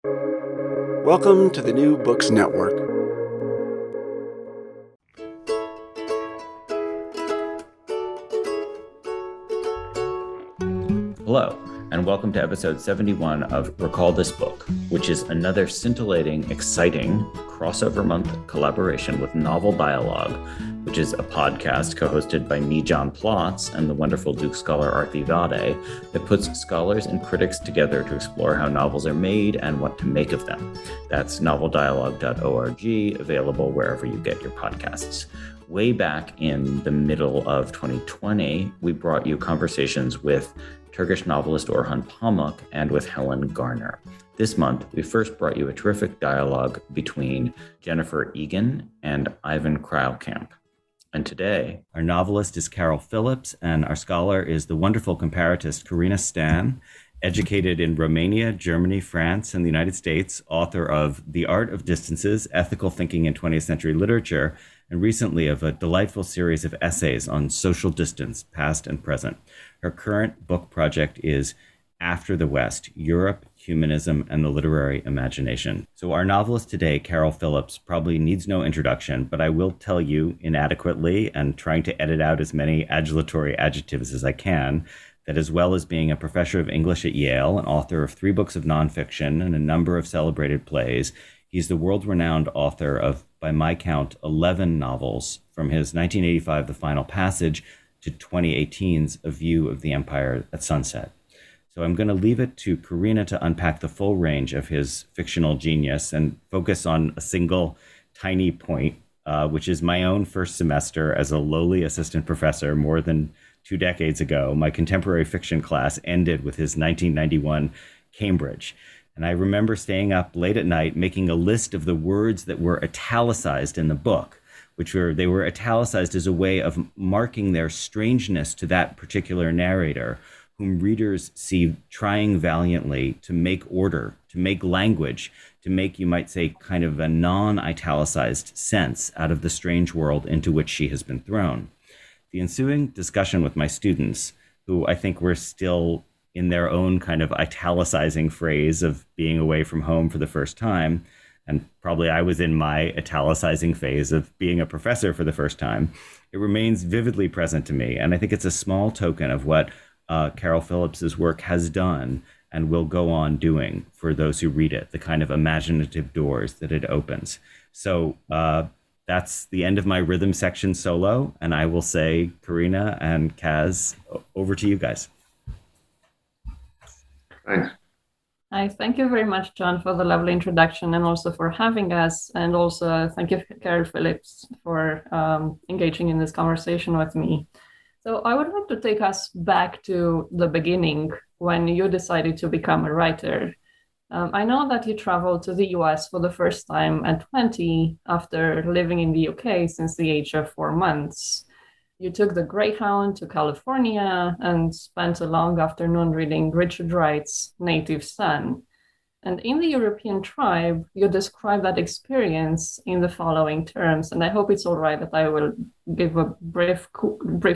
Welcome to the New Books Network. Hello, and welcome to episode 71 of Recall This Book, which is another scintillating, exciting crossover month collaboration with Novel Dialogue, which is a podcast co-hosted by me, John Plotz, and the wonderful Duke scholar Arthi Vade, that puts scholars and critics together to explore how novels are made and what to make of them. That's noveldialogue.org, available wherever you get your podcasts. Way back in the middle of 2020, we brought you conversations with Turkish novelist Orhan Pamuk and with Helen Garner. This month, we first brought you a terrific dialogue between Jennifer Egan and Ivan Krailkamp. And today, our novelist is Caryl Phillips, and our scholar is the wonderful comparatist Corina Stan, educated in Romania, Germany, France, and the United States, author of The Art of Distances, Ethical Thinking in 20th Century Literature, and recently of a delightful series of essays on social distance, past and present. Her current book project is After the West, Europe, Humanism, and the Literary Imagination. So our novelist today, Caryl Phillips, probably needs no introduction, but I will tell you inadequately and trying to edit out as many adulatory adjectives as I can, that as well as being a professor of English at Yale, an author of 3 books of nonfiction and a number of celebrated plays, he's the world-renowned author of, by my count, 11 novels, from his 1985 The Final Passage to 2018's A View of the Empire at Sunset. So I'm going to leave it to Corina to unpack the full range of his fictional genius and focus on a single tiny point, which is my own first semester as a lowly assistant professor more than 2 decades ago. My contemporary fiction class ended with his 1991 Cambridge. And I remember staying up late at night making a list of the words that were italicized in the book, they were italicized as a way of marking their strangeness to that particular narrator, whom readers see trying valiantly to make order, to make language, to make, you might say, kind of a non-italicized sense out of the strange world into which she has been thrown. The ensuing discussion with my students, who I think were still in their own kind of italicizing phrase of being away from home for the first time, and probably I was in my italicizing phase of being a professor for the first time, it remains vividly present to me. And I think it's a small token of what Caryl Phillips's work has done and will go on doing for those who read it, the kind of imaginative doors that it opens. So that's the end of my rhythm section solo. And I will say, Corina and Kaz, over to you guys. Thanks. Hi, thank you very much, John, for the lovely introduction and also for having us. And also thank you, Caryl Phillips, for engaging in this conversation with me. So I would like to take us back to the beginning when you decided to become a writer. I know that you traveled to the US for the first time at 20 after living in the UK since the age of 4 months. You took the Greyhound to California and spent a long afternoon reading Richard Wright's Native Son. And in the European tribe, you describe that experience in the following terms, and I hope it's all right that I will give a brief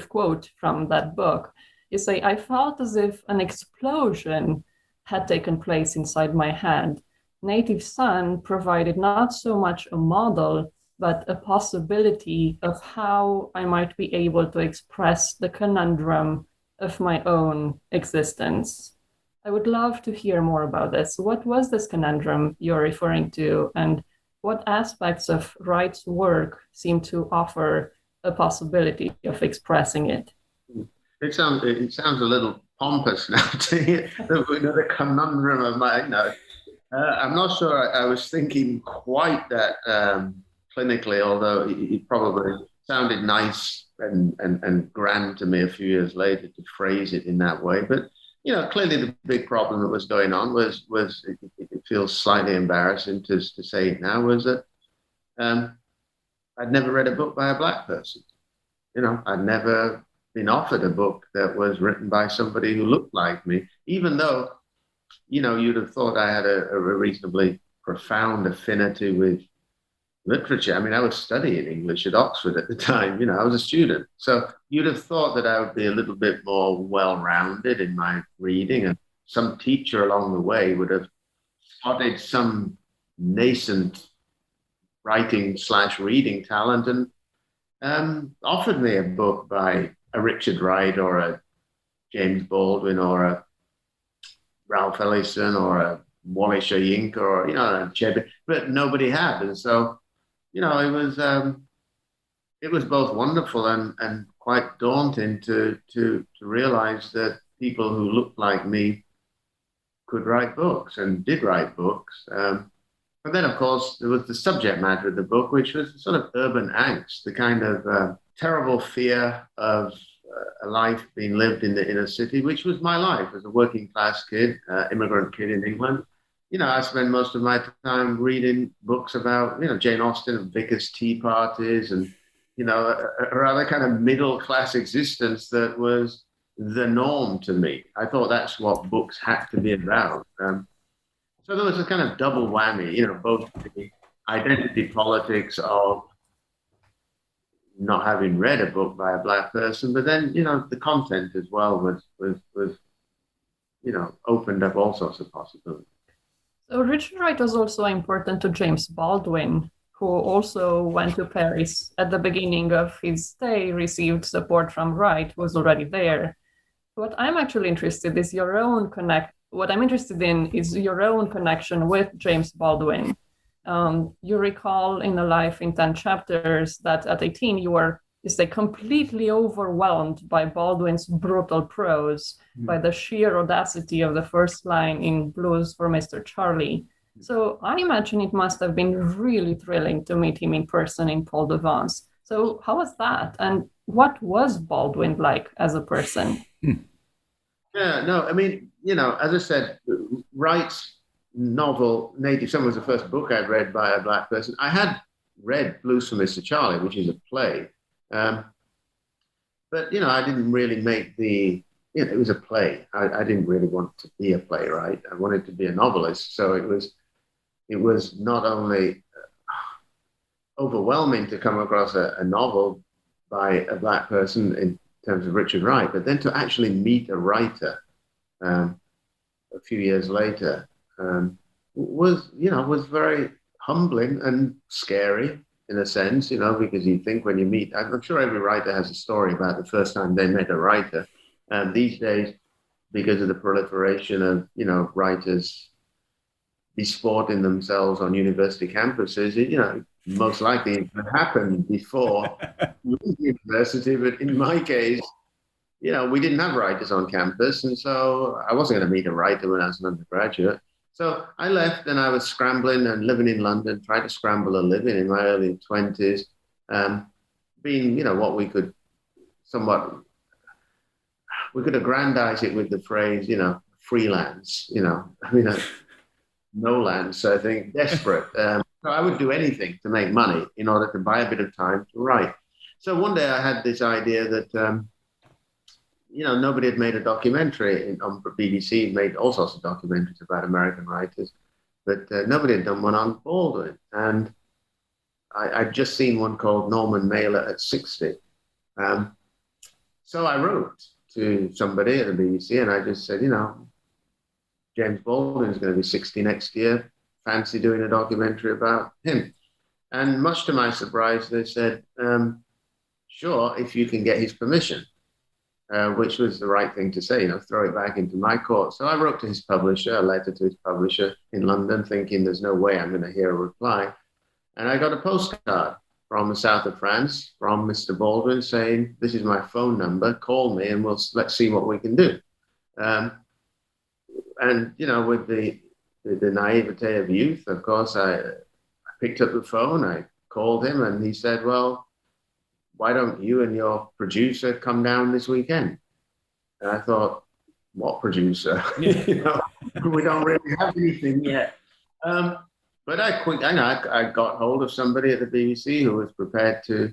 quote from that book. You say, "I felt as if an explosion had taken place inside my head. Native Son provided not so much a model, but a possibility of how I might be able to express the conundrum of my own existence." I would love to hear more about this. What was this conundrum you're referring to, and what aspects of Wright's work seem to offer a possibility of expressing it? It sounds a little pompous now to hear the conundrum of my. No, I'm not sure I was thinking quite that clinically, although it probably sounded nice and grand to me a few years later to phrase it in that way. But clearly the big problem that was going on was it feels slightly embarrassing to say it now, was that I'd never read a book by a Black person. I'd never been offered a book that was written by somebody who looked like me, even though, you'd have thought I had a reasonably profound affinity with literature. I mean, I was studying English at Oxford at the time. I was a student. So you'd have thought that I would be a little bit more well-rounded in my reading, and some teacher along the way would have spotted some nascent writing/reading talent and offered me a book by a Richard Wright or a James Baldwin or a Ralph Ellison or a Wally Shayinka or, a Chebe, but nobody had. And so, it was both wonderful and quite daunting to realize that people who looked like me could write books and did write books. And then, of course, there was the subject matter of the book, which was sort of urban angst, the kind of terrible fear of a life being lived in the inner city, which was my life as a working class kid, immigrant kid in England. I spent most of my time reading books about, Jane Austen and Vickers tea parties and, a rather kind of middle class existence that was the norm to me. I thought that's what books had to be about. So there was a kind of double whammy, both the identity politics of not having read a book by a Black person, but then, the content as well was opened up all sorts of possibilities. So Richard Wright was also important to James Baldwin, who also went to Paris at the beginning of his stay, received support from Wright, who was already there. What I'm actually interested is your own What I'm interested in is your own connection with James Baldwin. You recall in A Life in 10 Chapters that at 18 you were, completely overwhelmed by Baldwin's brutal prose, by the sheer audacity of the first line in Blues for Mr. Charlie. So I imagine it must have been really thrilling to meet him in person in Paul de Vence. So how was that? And what was Baldwin like as a person? Yeah, no, I mean, as I said, Wright's novel, Native Son, was the first book I'd read by a Black person. I had read Blues for Mr. Charlie, which is a play. But, I didn't really make it was a play. I didn't really want to be a playwright. I wanted to be a novelist. So it was not only overwhelming to come across a novel by a Black person in terms of Richard Wright, but then to actually meet a writer a few years later was very humbling and scary in a sense, because you think when you meet, I'm sure every writer has a story about the first time they met a writer. And these days, because of the proliferation of, writers besporting themselves on university campuses, most likely it could happen before university. But in my case, we didn't have writers on campus. And so I wasn't going to meet a writer when I was an undergraduate. So I left and I was scrambling and living in London, trying to scramble a living in my early 20s, being, what we could aggrandize it with the phrase, freelance, no lance, I think, desperate. So I would do anything to make money in order to buy a bit of time to write. So one day I had this idea that, nobody had made a documentary on BBC, made all sorts of documentaries about American writers, but nobody had done one on Baldwin. And I'd just seen one called Norman Mailer at 60. So I wrote to somebody at the BBC and I just said, James Baldwin is going to be 60 next year. Fancy doing a documentary about him. And much to my surprise, they said, sure, if you can get his permission. Which was the right thing to say, throw it back into my court. So I wrote to his publisher, a letter to his publisher in London, thinking there's no way I'm going to hear a reply. And I got a postcard from the south of France from Mr. Baldwin saying, this is my phone number, call me and let's see what we can do. And, with the naivete of youth, of course, I picked up the phone, I called him and he said, well, why don't you and your producer come down this weekend? And I thought, what producer? We don't really have anything yet. But I got hold of somebody at the BBC who was prepared to,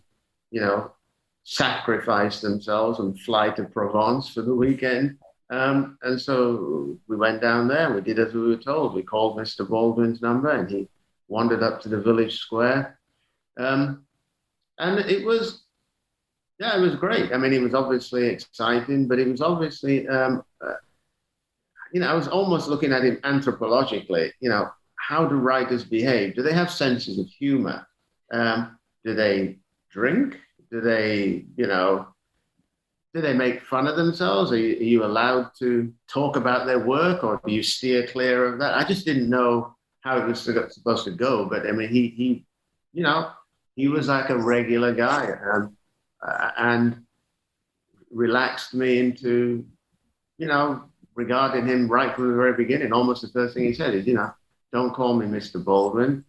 sacrifice themselves and fly to Provence for the weekend. And so we went down there. We did as we were told. We called Mr. Baldwin's number and he wandered up to the village square. And it was great. I mean, it was obviously exciting, but it was obviously, I was almost looking at him anthropologically, how do writers behave? Do they have senses of humor? Do they drink? Do they, do they make fun of themselves? Are you allowed to talk about their work, or do you steer clear of that? I just didn't know how it was supposed to go. But I mean, he was like a regular guy, and relaxed me into, regarding him right from the very beginning. Almost the first thing he said is, don't call me Mr. Baldwin.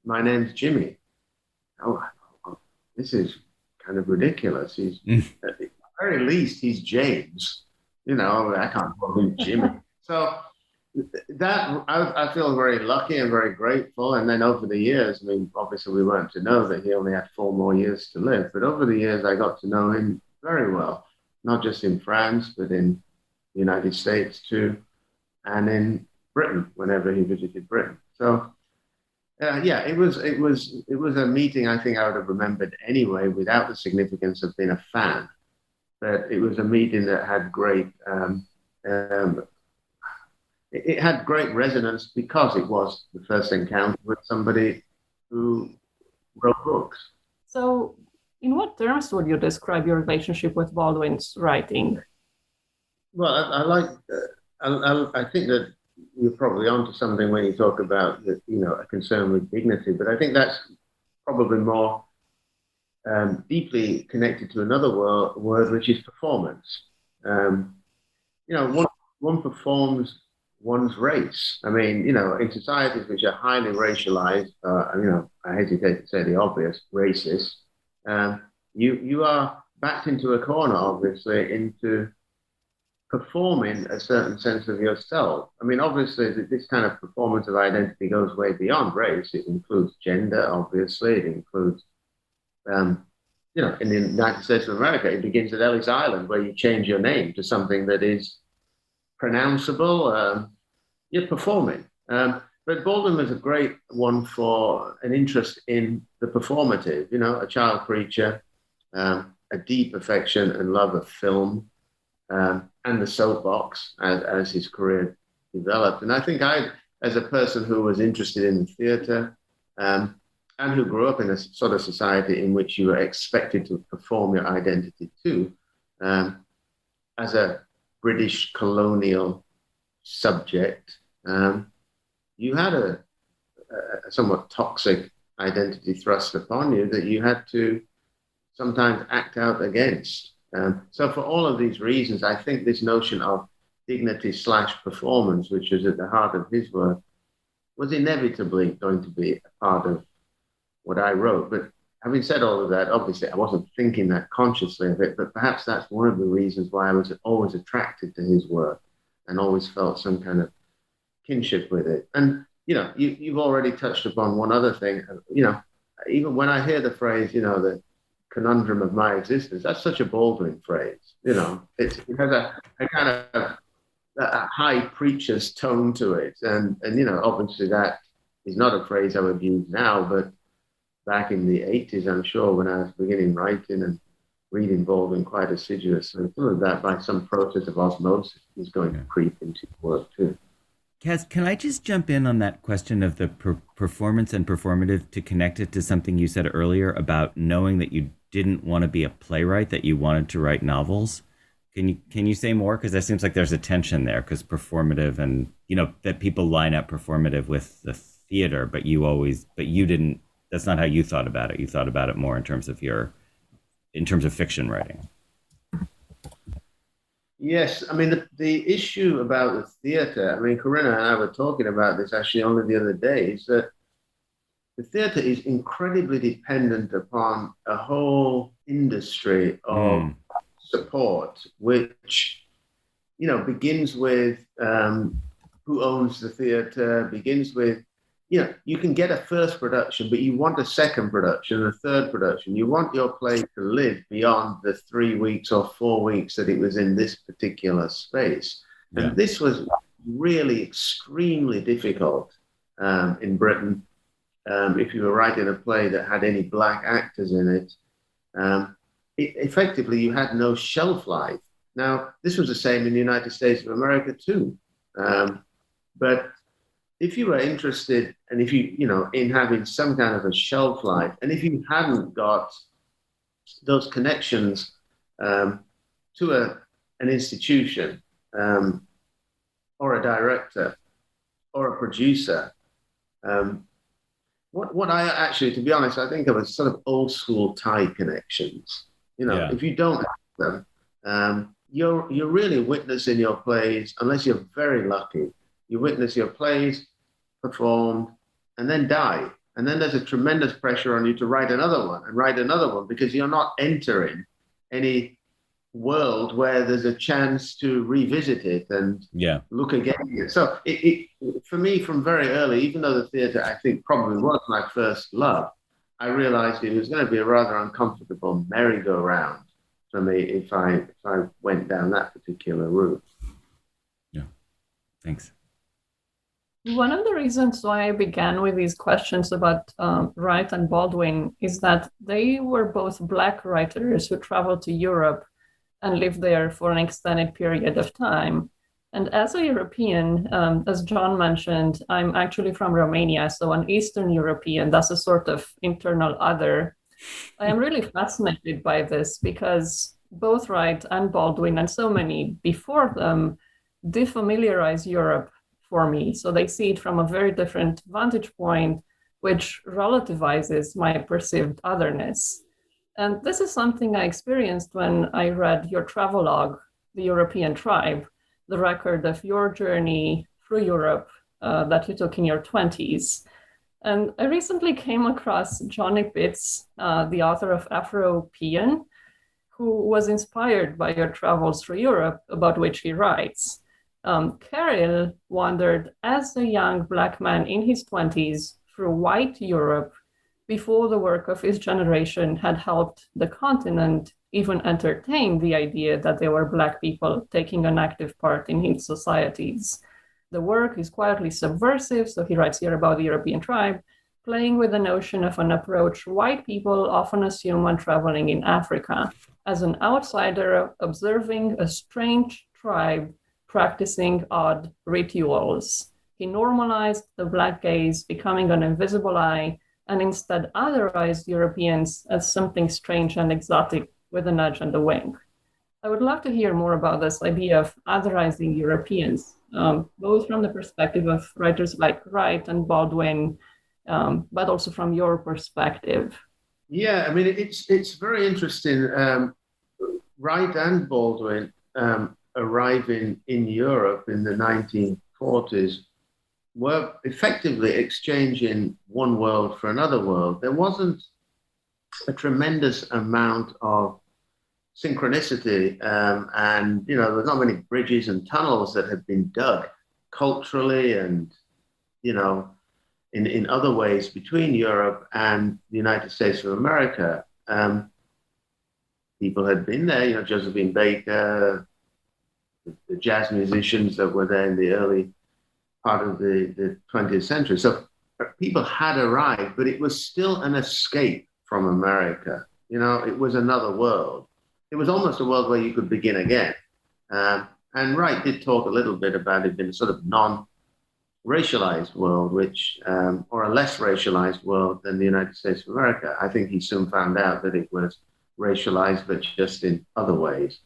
My name's Jimmy. Oh, this is kind of ridiculous. He's at the very least, he's James. I can't call him Jimmy. So that I feel very lucky and very grateful. And then over the years, I mean, obviously we weren't to know that he only had 4 more years to live. But over the years, I got to know him very well, not just in France, but in the United States too, and in Britain whenever he visited Britain. So it was a meeting I think I would have remembered anyway, without the significance of being a fan. But it was a meeting that had great it had great resonance because it was the first encounter with somebody who wrote books. So, in what terms would you describe your relationship with Baldwin's writing? Well, I think that you're probably onto something when you talk about a concern with dignity, but I think that's probably more deeply connected to another word, which is performance. One performs one's race. I mean, in societies which are highly racialized, I hesitate to say the obvious, racist, you are backed into a corner, obviously, into performing a certain sense of yourself. I mean, obviously, this kind of performance of identity goes way beyond race. It includes gender, obviously. It includes, in the United States of America, it begins at Ellis Island, where you change your name to something that is pronounceable. You're performing. But Baldwin was a great one for an interest in the performative, a child preacher, a deep affection and love of film, and the soapbox as his career developed. And I think as a person who was interested in the theatre, and who grew up in a sort of society in which you were expected to perform your identity too, as a British colonial subject, you had a somewhat toxic identity thrust upon you that you had to sometimes act out against. So for all of these reasons, I think this notion of dignity / performance, which is at the heart of his work, was inevitably going to be a part of what I wrote. But having said all of that, obviously I wasn't thinking that consciously of it, but perhaps that's one of the reasons why I was always attracted to his work and always felt some kind of kinship with it. And, you've already touched upon one other thing. Even when I hear the phrase, the conundrum of my existence, that's such a Baldwin phrase. It has a kind of a high preacher's tone to it. And obviously that is not a phrase I would use now, but back in the 80s, I'm sure, when I was beginning writing and reading Baldwin quite assiduously, some of that by some process of osmosis is going to creep into work too. Kaz, can I just jump in on that question of the performance and performative to connect it to something you said earlier about knowing that you didn't want to be a playwright, that you wanted to write novels? Can you say more? Because that seems like there's a tension there, because performative and, that people line up performative with the theater, but you didn't, that's not how you thought about it. You thought about it more in terms of fiction writing. Yes, I mean, the issue about the theatre, I mean, Corina and I were talking about this actually only the other day, is that the theatre is incredibly dependent upon a whole industry of support, which, begins with who owns the theatre, begins with, you can get a first production, but you want a second production, a third production. You want your play to live beyond the 3 weeks or 4 weeks that it was in this particular space. Yeah. And this was really extremely difficult in Britain. If you were writing a play that had any black actors in it, effectively you had no shelf life. Now, this was the same in the United States of America too. But if you were interested and if you, in having some kind of a shelf life, and if you hadn't got those connections to an institution or a director or a producer, what I actually, to be honest, I think of as sort of old school tie connections. If you don't have them, you're really witnessing your plays, unless you're very lucky. You witness your plays performed and then die. And then there's a tremendous pressure on you to write another one and write another one, because you're not entering any world where there's a chance to revisit it and look again. So for me, from very early, even though the theatre, I think, probably was my first love, I realized it was going to be a rather uncomfortable merry-go-round for me if I went down that particular route. Yeah, thanks. One of the reasons why I began with these questions about Wright and Baldwin is that they were both Black writers who traveled to Europe and lived there for an extended period of time. And as a European, as John mentioned, I'm actually from Romania, so an Eastern European, that's a sort of internal other. I am really fascinated by this because both Wright and Baldwin and so many before them defamiliarize Europe for me. So they see it from a very different vantage point, which relativizes my perceived otherness. And this is something I experienced when I read your travelogue, The European Tribe, the record of your journey through Europe that you took in your 20s. And I recently came across Johnny Pitts, the author of Afropean, who was inspired by your travels through Europe, about which he writes. Caryl wandered as a young Black man in his 20s through white Europe before the work of his generation had helped the continent even entertain the idea that there were Black people taking an active part in its societies. The work is quietly subversive, so he writes here about the European tribe, playing with the notion of an approach white people often assume when traveling in Africa, as an outsider observing a strange tribe practicing odd rituals. He normalized the Black gaze, becoming an invisible eye, and instead otherized Europeans as something strange and exotic with a nudge and a wink. I would love to hear more about this idea of otherizing Europeans, both from the perspective of writers like Wright and Baldwin, but also from your perspective. Yeah, I mean, it's very interesting. Wright and Baldwin arriving in Europe in the 1940s were effectively exchanging one world for another world. There wasn't a tremendous amount of synchronicity, and there's not many bridges and tunnels that had been dug culturally and in other ways between Europe and the United States of America. People had been there, Josephine Baker, the jazz musicians that were there in the early part of the 20th century. So people had arrived, but it was still an escape from America. It was another world. It was almost a world where you could begin again. And Wright did talk a little bit about it being a sort of non-racialized world, or a less racialized world than the United States of America. I think he soon found out that it was racialized, but just in other ways.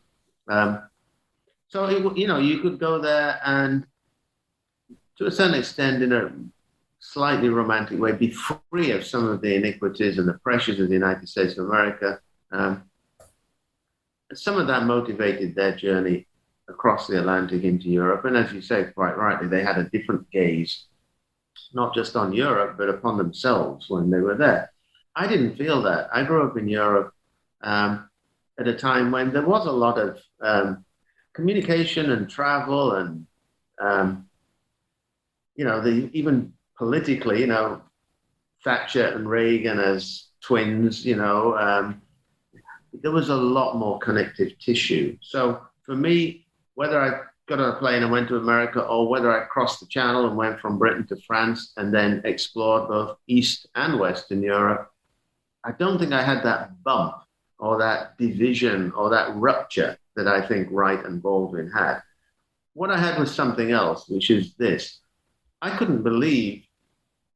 So, you could go there and, to a certain extent, in a slightly romantic way, be free of some of the iniquities and the pressures of the United States of America. Some of that motivated their journey across the Atlantic into Europe. And as you say, quite rightly, they had a different gaze, not just on Europe, but upon themselves when they were there. I didn't feel that. I grew up in Europe at a time when there was a lot of communication and travel and, even politically, Thatcher and Reagan as twins, there was a lot more connective tissue. So for me, whether I got on a plane and went to America or whether I crossed the channel and went from Britain to France and then explored both East and Western Europe, I don't think I had that bump or that division or that rupture that I think Wright and Baldwin had. What I had was something else, which is this. I couldn't believe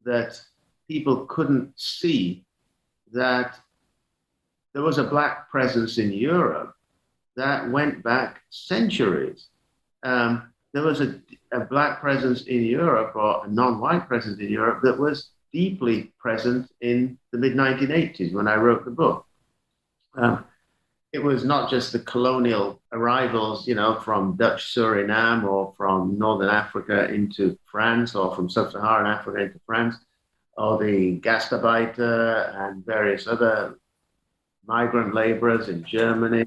that people couldn't see that there was a black presence in Europe that went back centuries. There was a black presence in Europe, or a non-white presence in Europe, that was deeply present in the mid-1980s when I wrote the book. It was not just the colonial arrivals, from Dutch Suriname or from Northern Africa into France, or from Sub-Saharan Africa into France, or the Gastarbeiter and various other migrant laborers in Germany.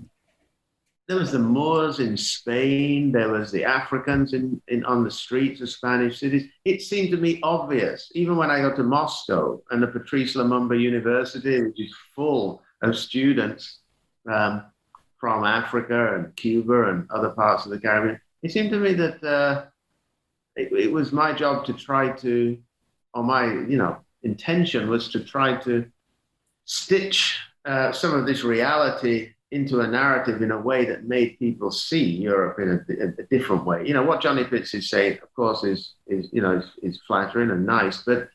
There was the Moors in Spain. There was the Africans on the streets of Spanish cities. It seemed to me obvious, even when I got to Moscow and the Patrice Lumumba University, which is full of students from Africa and Cuba and other parts of the Caribbean. It seemed to me that it was my job to try to, or my intention was to try to stitch some of this reality into a narrative in a way that made people see Europe in a different way. What Johnny Pitts is saying, of course, is flattering and nice, but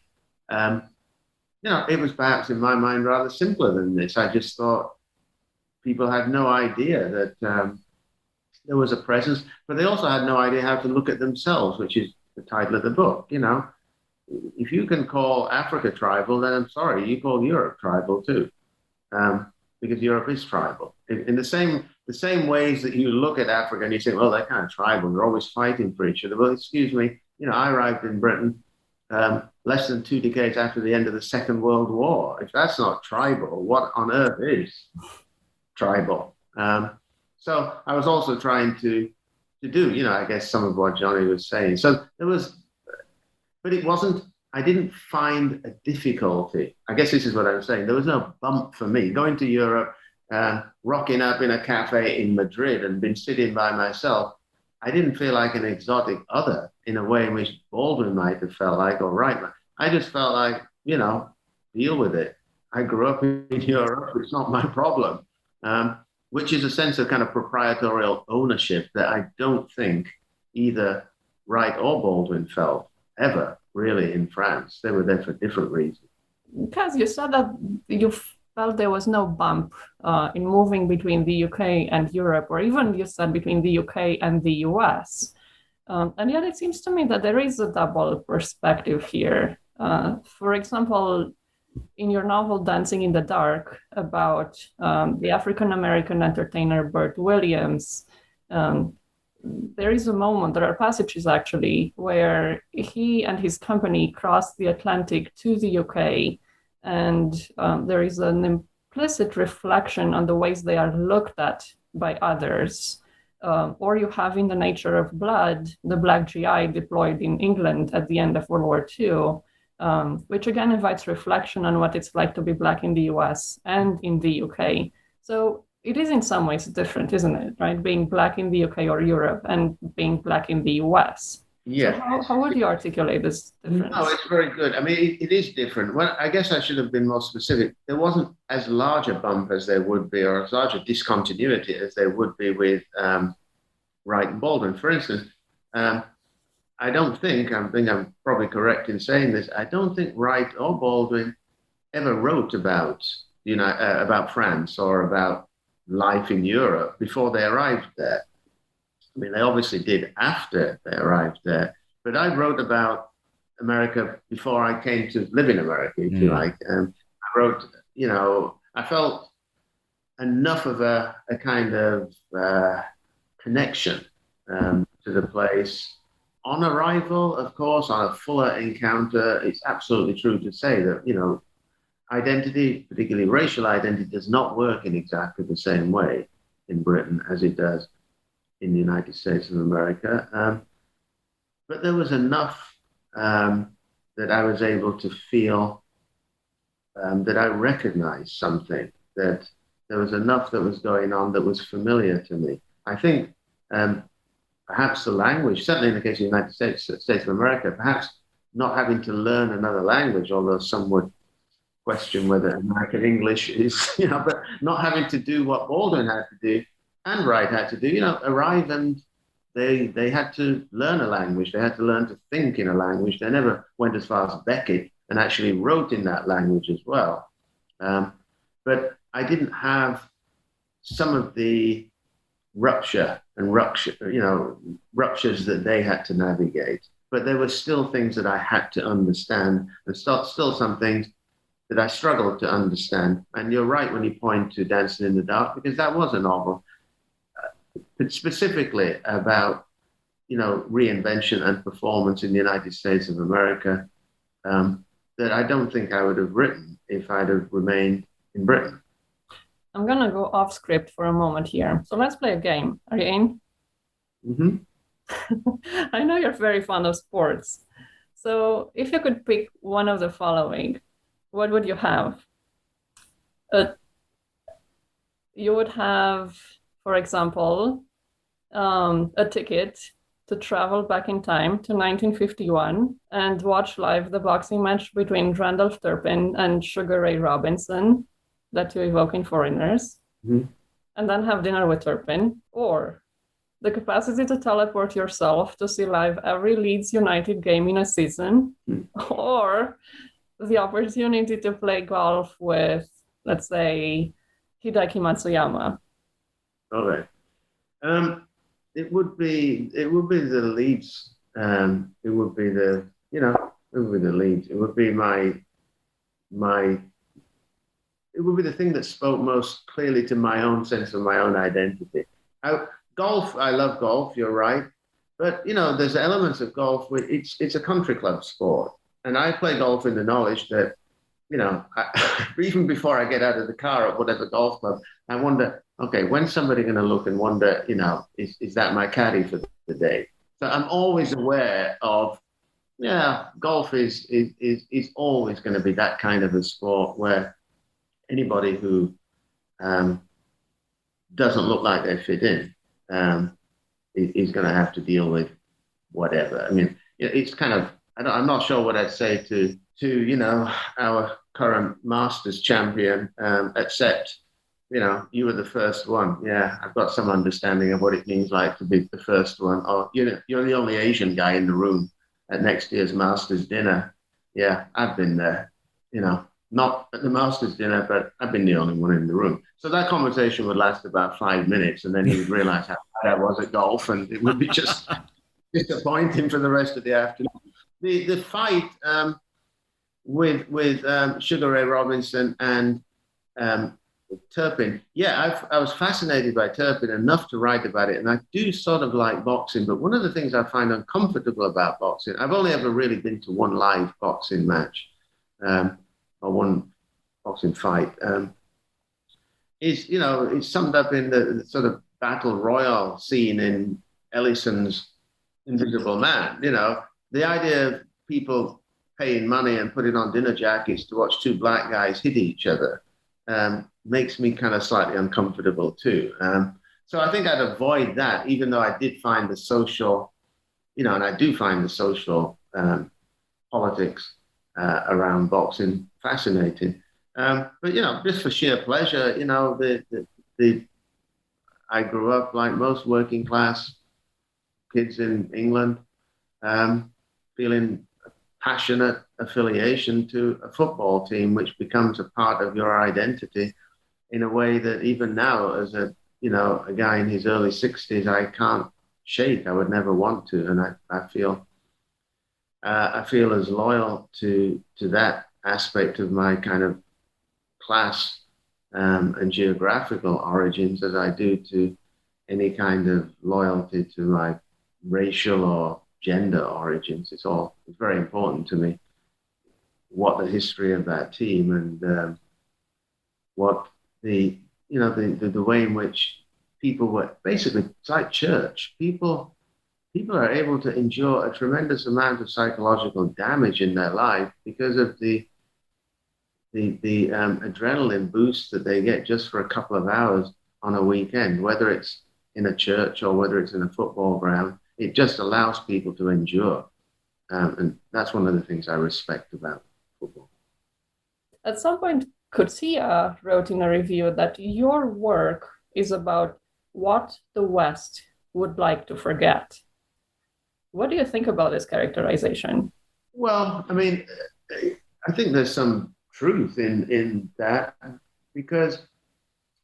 it was perhaps in my mind rather simpler than this. I just thought people had no idea that there was a presence, but they also had no idea how to look at themselves, which is the title of the book. If you can call Africa tribal, then I'm sorry, you call Europe tribal too, because Europe is tribal. In the same ways that you look at Africa and you say, well, they're kind of tribal, they're always fighting for each other. Well, excuse me, I arrived in Britain less than 2 decades after the end of the Second World War. If that's not tribal, what on earth is tribal? So I was also trying to do, I guess, some of what Johnny was saying. So there was, but it wasn't, I didn't find a difficulty. I guess this is what I was saying. There was no bump for me. Going to Europe, rocking up in a cafe in Madrid and been sitting by myself, I didn't feel like an exotic other in a way in which Baldwin might have felt like, or Reitman. I just felt like, deal with it. I grew up in Europe. It's not my problem. Which is a sense of kind of proprietorial ownership that I don't think either Wright or Baldwin felt ever really in France. They were there for different reasons. Because you said that you felt there was no bump in moving between the UK and Europe, or even you said between the UK and the US. And yet it seems to me that there is a double perspective here. For example, in your novel Dancing in the Dark, about the African-American entertainer Bert Williams, there is a moment, there are passages actually, where he and his company crossed the Atlantic to the UK, and there is an implicit reflection on the ways they are looked at by others. Or you have In the Nature of Blood, the black GI deployed in England at the end of World War II, which again invites reflection on what it's like to be black in the US and in the UK. So it is in some ways different, isn't it? Right? Being black in the UK or Europe and being black in the US. Yeah. So how would you articulate this difference? No, it's very good. I mean, it is different. Well, I guess I should have been more specific. There wasn't as large a bump as there would be, or as large a discontinuity as there would be with Wright and Baldwin. For instance, I think I'm probably correct in saying this, I don't think Wright or Baldwin ever wrote about France or about life in Europe before they arrived there. I mean, they obviously did after they arrived there, but I wrote about America before I came to live in America, if you like. I wrote, I felt enough of a kind of connection to the place. On arrival, of course, on a fuller encounter, it's absolutely true to say that, identity, particularly racial identity, does not work in exactly the same way in Britain as it does in the United States of America. But there was enough that I was able to feel that I recognized something, that there was enough that was going on that was familiar to me. I think perhaps the language, certainly in the case of the United States of America, perhaps not having to learn another language, although some would question whether American English is, but not having to do what Baldwin had to do and Wright had to do, arrive and they had to learn a language. They had to learn to think in a language. They never went as far as Beckett and actually wrote in that language as well. But I didn't have some of the ruptures that they had to navigate. But there were still things that I had to understand, and still some things that I struggled to understand. And you're right when you point to Dancing in the Dark, because that was a novel, specifically about, reinvention and performance in the United States of America, that I don't think I would have written if I'd have remained in Britain. I'm going to go off script for a moment here. So let's play a game. Are you in? Mm-hmm. I know you're very fond of sports. So if you could pick one of the following, what would you have? You would have, for example, a ticket to travel back in time to 1951 and watch live the boxing match between Randolph Turpin and Sugar Ray Robinson that you evoke in Foreigners, Mm-hmm. and then have dinner with Turpin, or the capacity to teleport yourself to see live every Leeds United game in a season, or the opportunity to play golf with, let's say, Hideki Matsuyama. Okay. It would be the Leeds. It would be the Leeds. It would be it would be the thing that spoke most clearly to my own sense of my own identity. Golf, I love golf, you're right. But, there's elements of golf where it's a country club sport. And I play golf in the knowledge that, even before I get out of the car at whatever golf club, I wonder, okay, when's somebody going to look and wonder, is that my caddy for the day? So I'm always aware of, golf is always going to be that kind of a sport where anybody who doesn't look like they fit in is going to have to deal with whatever. I mean, it's kind of, I'm not sure what I'd say to our current Masters champion, except, you were the first one. Yeah, I've got some understanding of what it means like to be the first one. Or, you're the only Asian guy in the room at next year's Masters dinner. Yeah, I've been there, not at the Masters dinner, but I've been the only one in the room. So that conversation would last about 5 minutes, and then he would realize how bad I was at golf, and it would be just disappointing for the rest of the afternoon. The fight with Sugar Ray Robinson and Turpin, I was fascinated by Turpin enough to write about it, and I do sort of like boxing, but one of the things I find uncomfortable about boxing, I've only ever really been to one live boxing match, or one boxing fight, is, it's summed up in the sort of battle royal scene in Ellison's Invisible Man. The idea of people paying money and putting on dinner jackets to watch two black guys hit each other makes me kind of slightly uncomfortable too. So I think I'd avoid that, even though I did find the social, and I do find the social politics around boxing fascinating. But, just for sheer pleasure, I grew up like most working class kids in England, feeling a passionate affiliation to a football team, which becomes a part of your identity in a way that even now, as a guy in his early 60s, I can't shake. I would never want to. And I feel as loyal to that aspect of my kind of class and geographical origins as I do to any kind of loyalty to my racial or gender origins. It's very important to me what the history of that team and what the way in which people were basically, it's like church. People are able to endure a tremendous amount of psychological damage in their life because of the adrenaline boost that they get just for a couple of hours on a weekend, whether it's in a church or whether it's in a football ground. It just allows people to endure. And that's one of the things I respect about football. At some point, Corina wrote in a review that your work is about what the West would like to forget. What do you think about this characterization? Well, I mean, I think there's some truth in that, because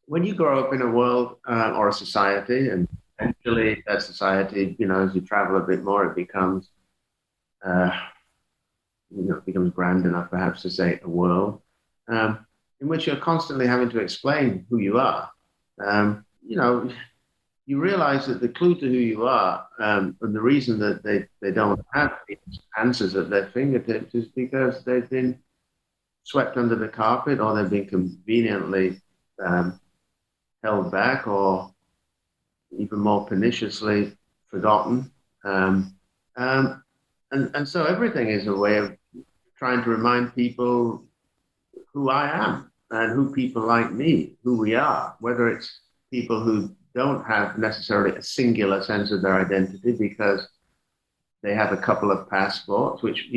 when you grow up in a world or a society, and eventually that society, as you travel a bit more, it becomes, uh, it becomes grand enough perhaps to say a world, in which you're constantly having to explain who you are. You realize that the clue to who you are, and the reason that they don't have answers at their fingertips, is because they've been swept under the carpet, or they've been conveniently held back, or even more perniciously forgotten. And so everything is a way of trying to remind people who I am and who people like me, who we are, whether it's people who don't have necessarily a singular sense of their identity because they have a couple of passports, which,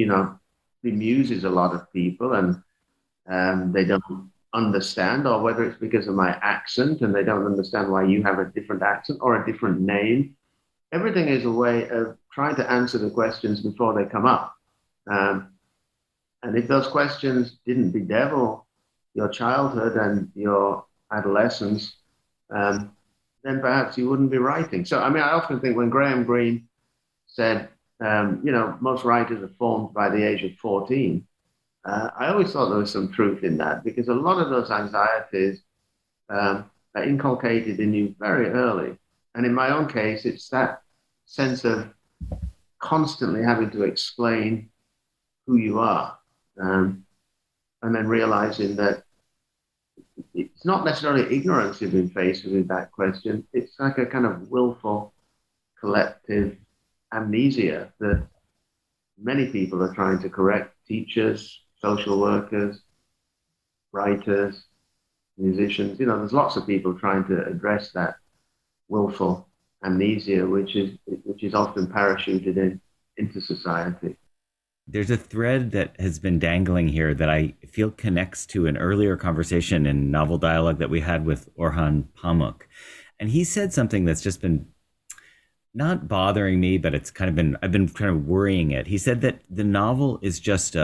bemuses a lot of people, and they don't understand, or whether it's because of my accent and they don't understand why you have a different accent or a different name. Everything is a way of trying to answer the questions before they come up. And if those questions didn't bedevil your childhood and your adolescence, then perhaps you wouldn't be writing. So, I mean, I often think when Graham Greene said, most writers are formed by the age of 14, I always thought there was some truth in that, because a lot of those anxieties are inculcated in you very early. And in my own case, it's that sense of constantly having to explain who you are, and then realizing that it's not necessarily ignorance you've been faced with that question. It's like a kind of willful collective amnesia that many people are trying to correct: teachers, social workers, writers, musicians. There's lots of people trying to address that willful amnesia, which is often parachuted into society. There's a thread that has been dangling here that I feel connects to an earlier conversation in novel dialogue that we had with Orhan Pamuk. And he said something that's just been not bothering me, but I've been kind of worrying it. He said that the novel is just,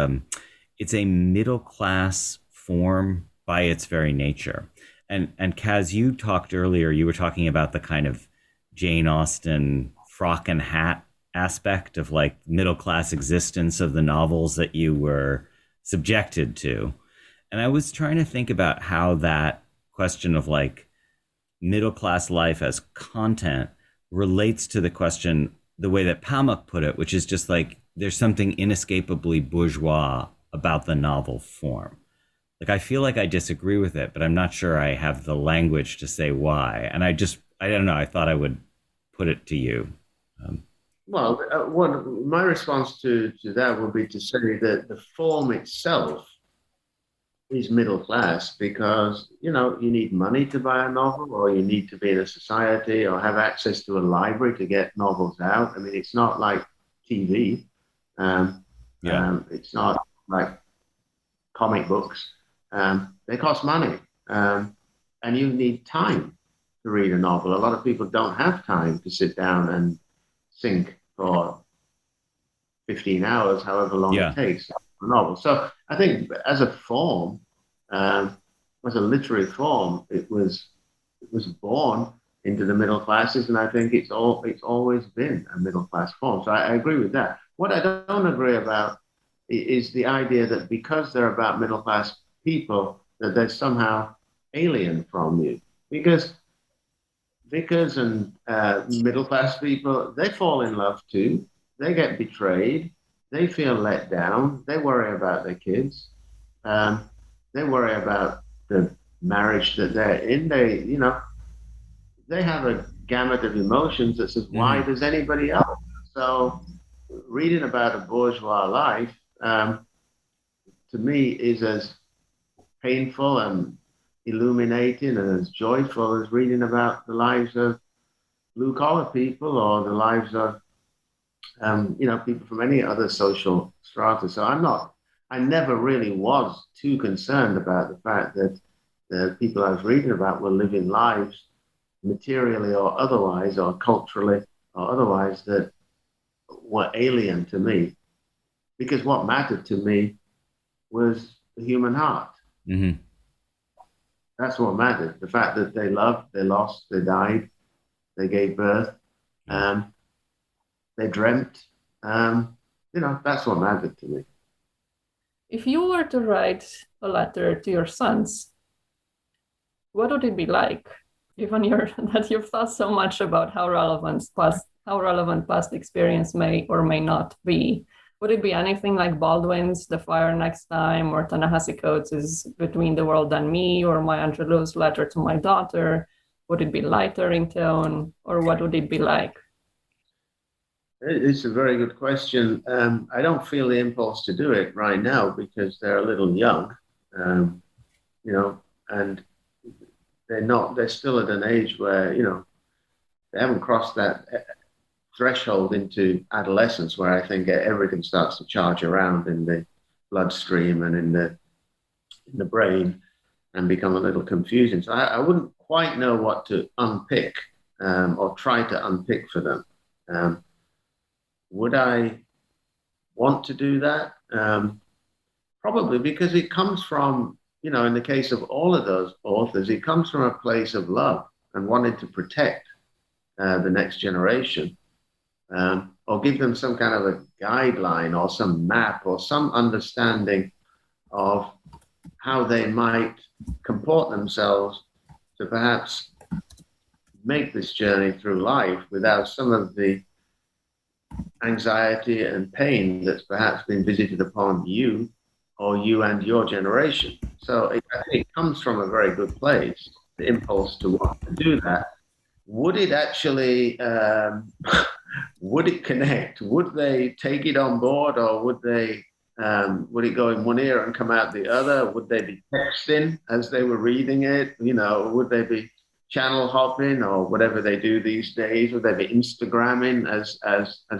it's a middle class form by its very nature. And Kaz, you talked earlier, you were talking about the kind of Jane Austen frock and hat aspect of like middle class existence of the novels that you were subjected to. And I was trying to think about how that question of like middle class life as content relates to the question, the way that Pamuk put it, which is just like there's something inescapably bourgeois about the novel form. Like I feel like I disagree with it, but I'm not sure I have the language to say why. And I don't know, I thought I would put it to you. My response to that would be to say that the form itself is middle class because, you need money to buy a novel, or you need to be in a society or have access to a library to get novels out. I mean, it's not like TV. It's not like comic books. They cost money. And you need time to read a novel. A lot of people don't have time to sit down and think for 15 hours, however long it takes a novel. So I think as a form, as a literary form, it was born into the middle classes, and I think it's always been a middle class form. So I agree with that. What I don't agree about is the idea that because they're about middle class people, that they're somehow alien from you. Because vicars and middle class people, they fall in love too. They get betrayed. They feel let down. They worry about their kids. They worry about the marriage that they're in. They have a gamut of emotions that says, why does anybody else? So reading about a bourgeois life, to me, is as painful and illuminating and as joyful as reading about the lives of blue collar people or the lives of people from any other social strata. So I never really was too concerned about the fact that the people I was reading about were living lives materially or otherwise, or culturally or otherwise, that were alien to me. Because what mattered to me was the human heart. Mm-hmm. That's what mattered. The fact that they loved, they lost, they died, they gave birth, um, they dreamt. That's what mattered to me. If you were to write a letter to your sons, what would it be like? Given that you've thought so much about how relevant past experience may or may not be, would it be anything like Baldwin's The Fire Next Time, or Ta-Nehisi Coates' Between the World and Me, or Maya Angelou's Letter to My Daughter? Would it be lighter in tone, or what would it be like? It's a very good question. I don't feel the impulse to do it right now because they're a little young, um, and they're still at an age where, they haven't crossed that threshold into adolescence where I think everything starts to charge around in the bloodstream and in the brain and become a little confusing. So I wouldn't quite know what to unpick or try to unpick for them. Would I want to do that? Probably, because it comes from, in the case of all of those authors, it comes from a place of love and wanting to protect the next generation, or give them some kind of a guideline or some map or some understanding of how they might comport themselves to perhaps make this journey through life without some of the anxiety and pain that's perhaps been visited upon you or you and your generation. So I think it comes from a very good place, the impulse to want to do that. Would it actually, would it connect? Would they take it on board, or would it go in one ear and come out the other? Would they be texting as they were reading it? Would they be channel hopping or whatever they do these days? Would they be Instagramming as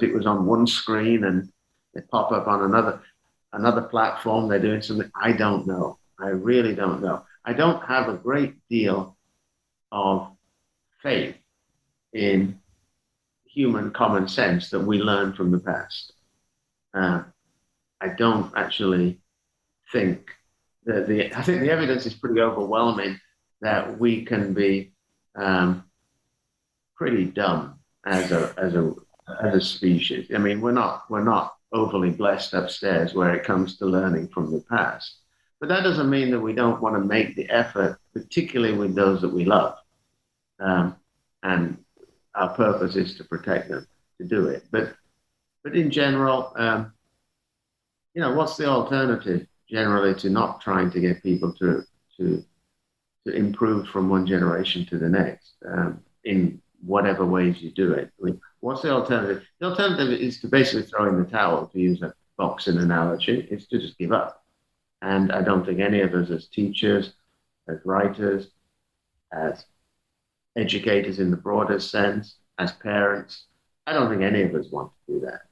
it was on one screen and they pop up on another platform? They're doing something. I don't know. I really don't know. I don't have a great deal of faith in human common sense that we learn from the past. I don't actually think that I think the evidence is pretty overwhelming that we can be pretty dumb as a species. I mean, we're not overly blessed upstairs where it comes to learning from the past. But that doesn't mean that we don't want to make the effort, particularly with those that we love. And our purpose is to protect them, to do it. But in general, what's the alternative generally to not trying to get people to improve from one generation to the next, in whatever ways you do it? I mean, what's the alternative? The alternative is to basically throw in the towel, to use a boxing analogy. It's to just give up. And I don't think any of us as teachers, as writers, as educators in the broader sense, as parents, I don't think any of us want to do that.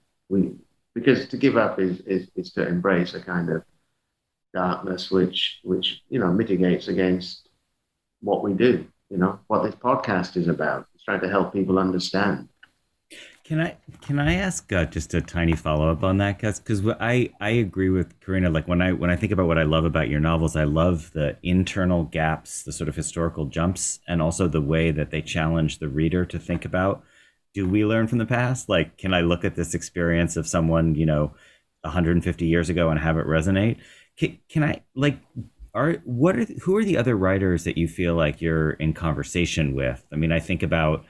Because to give up is to embrace a kind of darkness which mitigates against what we do, what this podcast is about. It's trying to help people understand. Can I ask just a tiny follow up on that, because I agree with Corina. Like when I think about what I love about your novels, I love the internal gaps, the sort of historical jumps, and also the way that they challenge the reader to think about, do we learn from the past? Like, can I look at this experience of someone 150 years ago and have it resonate? Can I who are the other writers that you feel like you're in conversation with? I mean, I think about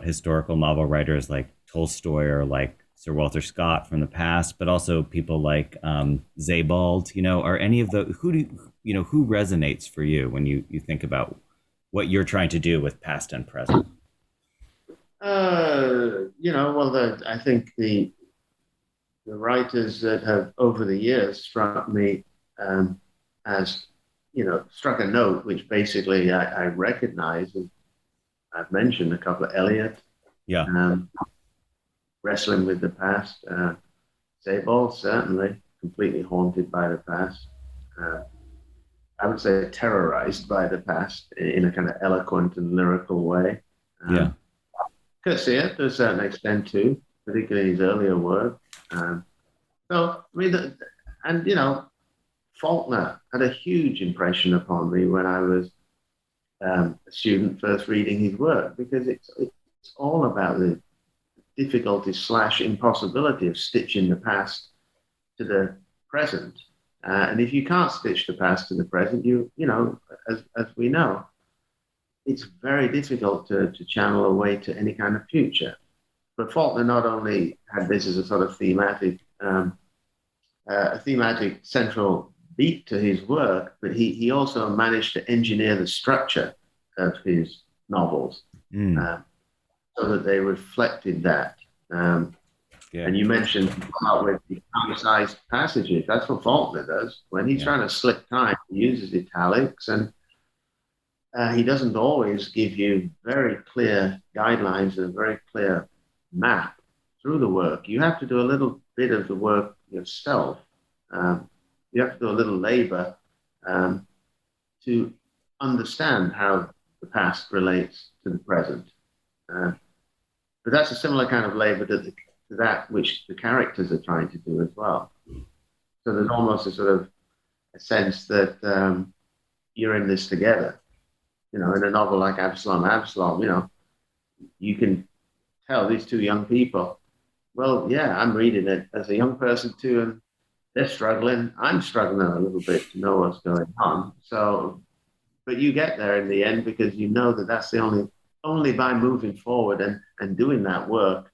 historical novel writers like Tolstoy or like Sir Walter Scott from the past, but also people like Sebald. Are any of the who resonates for you when you think about what you're trying to do with past and present? I think the writers that have over the years struck me as struck a note which basically I recognize. I've mentioned a couple of Eliot, wrestling with the past. Sebald, certainly, completely haunted by the past. I would say, terrorized by the past in a kind of eloquent and lyrical way. Yeah. Cursier, to a certain extent too, particularly his earlier work. So, I mean, and you know, Faulkner had a huge impression upon me when I was a student first reading his work, because it's all about the difficulty / impossibility of stitching the past to the present. And if you can't stitch the past to the present, you know, as we know, it's very difficult to channel away to any kind of future. But Faulkner not only had this as a sort of thematic central beat to his work, but he also managed to engineer the structure of his novels so that they reflected that. And you mentioned with the italicized passages. That's what Faulkner does. When he's trying to slip time, he uses italics, and he doesn't always give you very clear guidelines and a very clear map through the work. You have to do a little bit of the work yourself. You have to do a little labor to understand how the past relates to the present. But that's a similar kind of labor to that which the characters are trying to do as well. So there's almost a sort of a sense that you're in this together. You know, in a novel like Absalom, you know, you can tell these two young people, well, yeah, I'm reading it as a young person too, and they're struggling. I'm struggling a little bit to know what's going on. So, but you get there in the end because you know that that's the only by moving forward and doing that work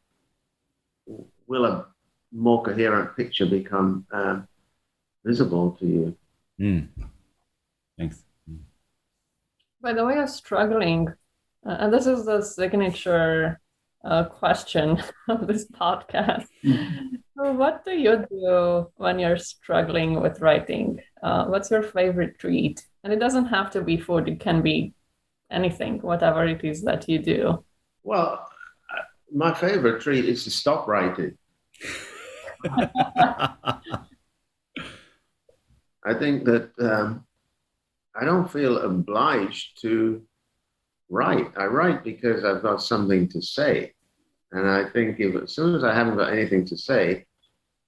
will a more coherent picture become visible to you. Thanks. By the way of struggling, and this is the signature question of this podcast. So what do you do when you're struggling with writing? What's your favorite treat? And it doesn't have to be food. It can be anything, whatever it is that you do. Well, my favorite treat is to stop writing. I think that I don't feel obliged to write. I write because I've got something to say. And I think as soon as I haven't got anything to say,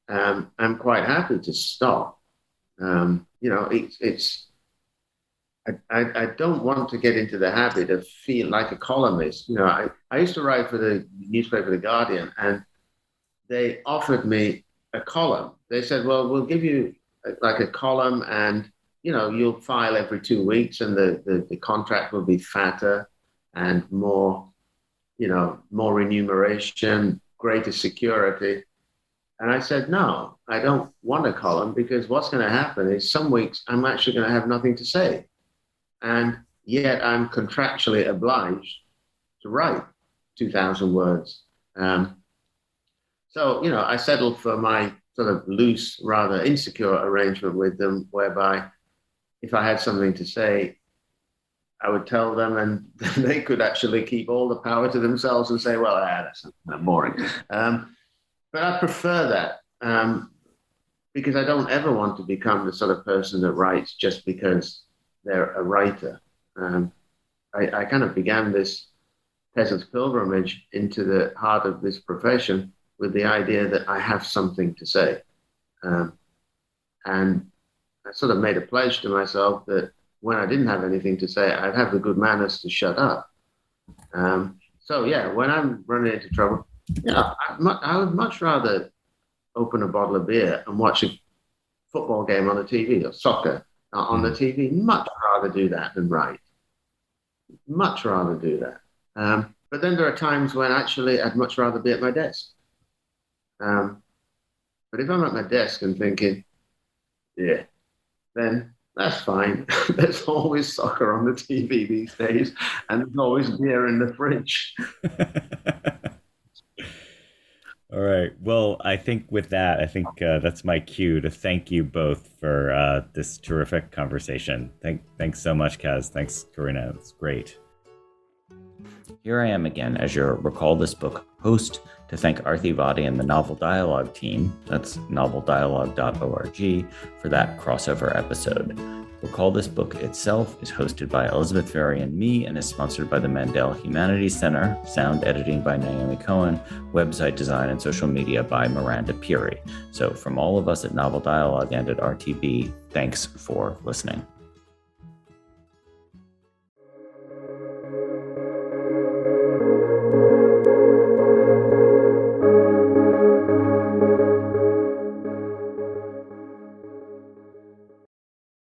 I'm quite happy to stop. You know, I don't want to get into the habit of feeling like a columnist. You know, I used to write for the newspaper, The Guardian, and they offered me a column. They said, well, we'll give you like a column, and, you know, you'll file every 2 weeks, and the contract will be fatter and more, you know, more remuneration, greater security. And I said, no, I don't want a column, because what's going to happen is some weeks I'm actually going to have nothing to say. And yet I'm contractually obliged to write 2,000 words. So, you know, I settled for my sort of loose, rather insecure arrangement with them, whereby if I had something to say, I would tell them, and they could actually keep all the power to themselves and say, well, that's boring. But I prefer that because I don't ever want to become the sort of person that writes just because they're a writer. I kind of began this peasant's pilgrimage into the heart of this profession with the idea that I have something to say. And I sort of made a pledge to myself that when I didn't have anything to say, I'd have the good manners to shut up. So yeah, when I'm running into trouble, you know, I would much rather open a bottle of beer and watch a football game on the TV, or soccer on the TV. Much rather do that than write. Much rather do that. But then there are times when actually I'd much rather be at my desk. But if I'm at my desk and thinking, yeah, then that's fine. There's always soccer on the TV these days, and there's always beer in the fridge. All right. Well, I think with that, that's my cue to thank you both for this terrific conversation. Thanks so much, Kaz. Thanks, Corina. It's great. Here I am again as your Recall This Book host to thank Arthi Vadi and the Novel Dialogue team, that's noveldialogue.org, for that crossover episode. The Recall This Book itself is hosted by Elizabeth Ferry and me and is sponsored by the Mandel Humanities Center, sound editing by Naomi Cohen, website design and social media by Miranda Peary. So from all of us at Novel Dialogue and at RTB, thanks for listening.